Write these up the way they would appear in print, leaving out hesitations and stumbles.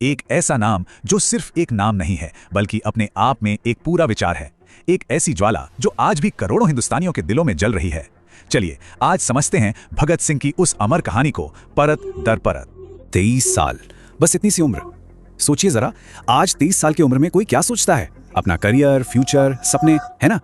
एक ऐसा नाम जो सिर्फ एक नाम नहीं है बल्कि अपने आप में एक पूरा विचार है। एक ऐसी ज्वाला जो आज भी करोड़ों हिंदुस्तानियों के दिलों में जल रही है। चलिए आज समझते हैं भगत सिंह की उस अमर कहानी को परत दर परत। 23 साल, बस इतनी सी उम्र। सोचिए जरा, आज 23 साल की उम्र में कोई क्या सोचता है? अपना करियर, फ्यूचर, सपने, है ना?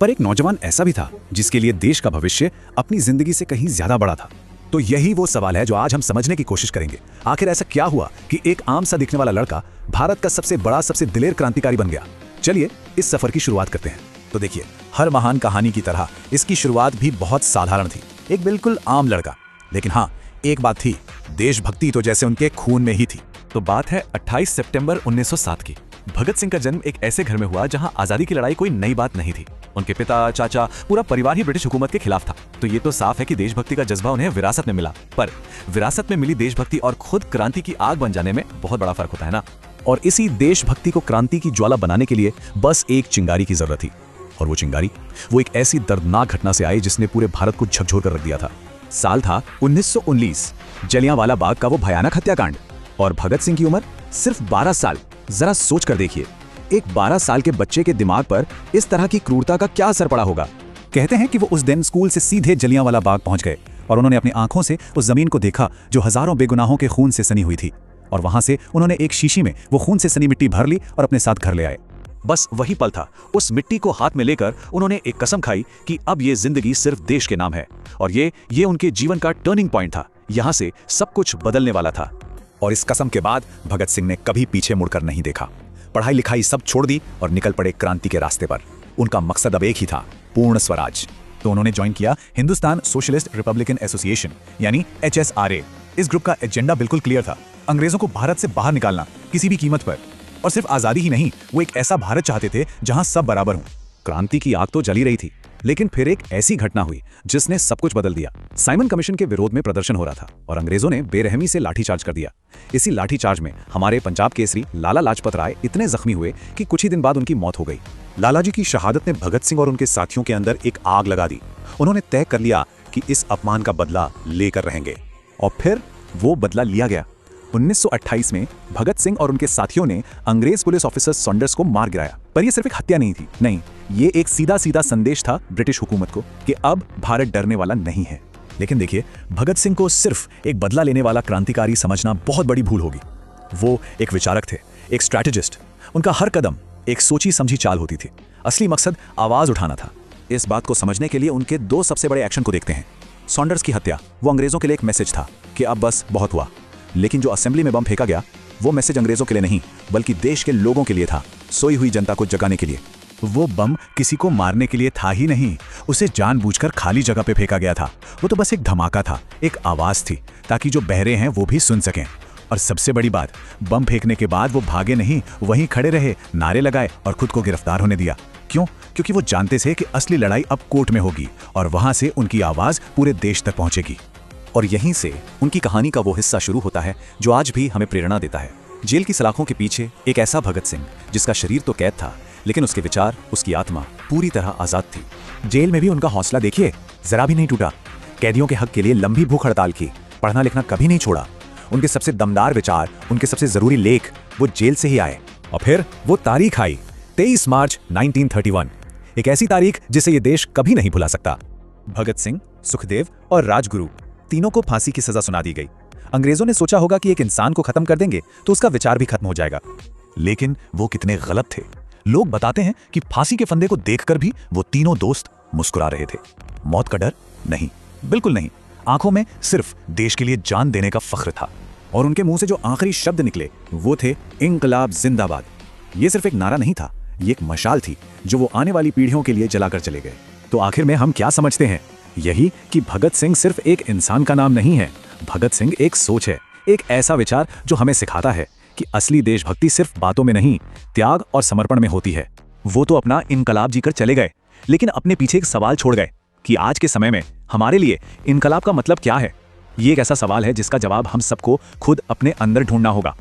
पर एक नौजवान ऐसा भी था जिसके लिए देश का भविष्य अपनी जिंदगी से कहीं ज्यादा बड़ा था। तो यही वो सवाल है जो आज हम समझने की कोशिश करेंगे। आखिर ऐसा क्या हुआ कि एक आम सा दिखने वाला लड़का भारत का सबसे बड़ा, सबसे दिलेर क्रांतिकारी बन गया। चलिए इस सफर की शुरुआत करते हैं। तो देखिए, हर महान कहानी की तरह इसकी शुरुआत भी बहुत साधारण थी। एक बिल्कुल आम लड़का, लेकिन हाँ, एक बात थी, देशभक्ति तो जैसे उनके खून में ही थी। तो बात है 28 सितंबर 1907 की। भगत सिंह का जन्म एक ऐसे घर में हुआ जहां आजादी की लड़ाई कोई नई बात नहीं थी। उनके पिता, चाचा, पूरा परिवार ही ब्रिटिश हुकूमत के खिलाफ था। तो ये तो साफ है कि देशभक्ति का जज्बा उन्हें विरासत में मिला। पर विरासत में मिली देशभक्ति और खुद क्रांति की आग बन जाने में बहुत बड़ा फर्क होता है ना। और इसी देशभक्ति को क्रांति की ज्वाला बनाने के लिए बस एक चिंगारी की जरूरत थी। और वो चिंगारी, वो एक ऐसी दर्दनाक घटना से आई जिसने पूरे भारत को झकझोर कर रख दिया था। साल था 1919, जलियांवाला बाग का वो भयानक हत्याकांड। और भगत सिंह की उम्र सिर्फ 12 साल। जरा सोच कर देखिए, एक 12 साल के बच्चे के दिमाग पर इस तरह की क्रूरता का क्या असर पड़ा होगा। कहते हैं कि वो उस दिन स्कूल से सीधे जलियांवाला बाग पहुंच गए और उन्होंने अपनी आंखों से उस जमीन को देखा जो हजारों बेगुनाहों के खून से सनी हुई थी। और वहां से उन्होंने एक शीशी में वो खून से सनी मिट्टी भर ली और अपने साथ घर ले आए। बस वही पल था। उस मिट्टी को हाथ में लेकर उन्होंने एक कसम खाई कि अब ये जिंदगी सिर्फ देश के नाम है। और ये उनके जीवन का टर्निंग पॉइंट था। यहां से सब कुछ बदलने वाला था। और इस कसम के बाद भगत सिंह ने कभी पीछे मुड़कर नहीं देखा। पढ़ाई लिखाई सब छोड़ दी और निकल पड़े क्रांति के रास्ते पर। उनका मकसद अब एक ही था, पूर्ण स्वराज। तो उन्होंने ज्वाइन किया हिंदुस्तान सोशलिस्ट रिपब्लिकन एसोसिएशन यानी HSRA। इस ग्रुप का एजेंडा बिल्कुल क्लियर था, अंग्रेजों को भारत से बाहर निकालना किसी भी कीमत पर। और सिर्फ आजादी ही नहीं, वो एक ऐसा भारत चाहते थे जहां सब बराबर हों। क्रांति की आग तो जली रही थी, लेकिन फिर एक ऐसी घटना हुई जिसने सब कुछ बदल दिया। साइमन कमीशन के विरोध में प्रदर्शन हो रहा था और अंग्रेजों ने बेरहमी से लाठीचार्ज कर दिया। इसी लाठीचार्ज में हमारे पंजाब केसरी लाला लाजपत राय इतने जख्मी हुए कि कुछ ही दिन बाद उनकी मौत हो गई। लाला जी की शहादत ने भगत सिंह और उनके साथियों के अंदर एक आग लगा दी। उन्होंने तय कर लिया कि इस अपमान का बदला लेकर रहेंगे। और फिर वो बदला लिया गया। 1928 में भगत सिंह और उनके साथियों ने अंग्रेज पुलिस ऑफिसर सॉन्डर्स को मार गिराया। पर यह सिर्फ एक हत्या नहीं थी, नहीं, ये एक सीधा सीधा संदेश था ब्रिटिश हुकूमत को कि अब भारत डरने वाला नहीं है। लेकिन देखिए, भगत सिंह को सिर्फ एक बदला लेने वाला क्रांतिकारी समझना बहुत बड़ी भूल होगी। वो एक विचारक थे, एक स्ट्रैटेजिस्ट। उनका हर कदम एक सोची समझी चाल होती थी। असली मकसद आवाज उठाना था। इस बात को समझने के लिए उनके दो सबसे बड़े एक्शन को देखते हैं। सॉन्डर्स की हत्या, वो अंग्रेजों के लिए एक मैसेज था कि अब बस बहुत हुआ। लेकिन जो असेंबली में बम फेंका गया, वो मैसेज अंग्रेजों के लिए नहीं बल्कि देश के लोगों के लिए था, सोई हुई जनता को जगाने के लिए। वो बम किसी को मारने के लिए था ही नहीं, उसे जानबूझकर खाली जगह पे फेंका गया था। वो तो बस एक धमाका था, एक आवाज थी, ताकि जो बहरे हैं वो भी सुन सकें। और सबसे बड़ी बात, बम फेंकने के बाद वो भागे नहीं, वहीं खड़े रहे, नारे लगाए और खुद को गिरफ्तार होने दिया। क्यों? क्योंकि वो जानते थे कि असली लड़ाई अब कोर्ट में होगी और वहां से उनकी आवाज पूरे देश तक पहुंचेगी। और यहीं से उनकी कहानी का वो हिस्सा शुरू होता है जो आज भी हमें प्रेरणा देता है। जेल की सलाखों के पीछे एक ऐसा भगत सिंह जिसका शरीर तो कैद था, लेकिन उसके विचार, उसकी आत्मा पूरी तरह आजाद थी। जेल में भी उनका हौसला देखिए, जरा भी नहीं टूटा। कैदियों के हक के लिए लंबी भूख हड़ताल की, पढ़ना लिखना कभी नहीं छोड़ा। उनके सबसे दमदार विचार, उनके सबसे जरूरी लेख वो जेल से ही आए। और फिर वो तारीख आई, 23 मार्च 1931, एक ऐसी तारीख जिसे ये देश कभी नहीं भुला सकता। भगत सिंह, सुखदेव और राजगुरु तीनों को फांसी की सजा सुना दी गई। अंग्रेजों ने सोचा होगा कि एक इंसान को खत्म कर देंगे तो उसका विचार भी खत्म हो जाएगा, लेकिन वो कितने गलत थे। लोग बताते हैं कि फांसी के फंदे को देखकर भी वो तीनों दोस्त मुस्कुरा रहे थे। मौत का डर नहीं, बिल्कुल नहीं। आंखों में सिर्फ देश के लिए जान देने का फख्र था। और उनके मुंह से जो आखिरी शब्द निकले वो थे इंकलाब जिंदाबाद। ये सिर्फ एक नारा नहीं था, ये एक मशाल थी जो वो आने वाली पीढ़ियों के लिए जलाकर चले गए। तो आखिर में हम क्या समझते हैं? यही कि भगत सिंह सिर्फ एक इंसान का नाम नहीं है, भगत सिंह एक सोच है, एक ऐसा विचार जो हमें सिखाता है कि असली देशभक्ति सिर्फ बातों में नहीं, त्याग और समर्पण में होती है। वो तो अपना इनकलाब जीकर चले गए, लेकिन अपने पीछे एक सवाल छोड़ गए कि आज के समय में हमारे लिए इनकलाब का मतलब क्या है। ये एक ऐसा सवाल है जिसका जवाब हम सबको खुद अपने अंदर ढूंढना होगा।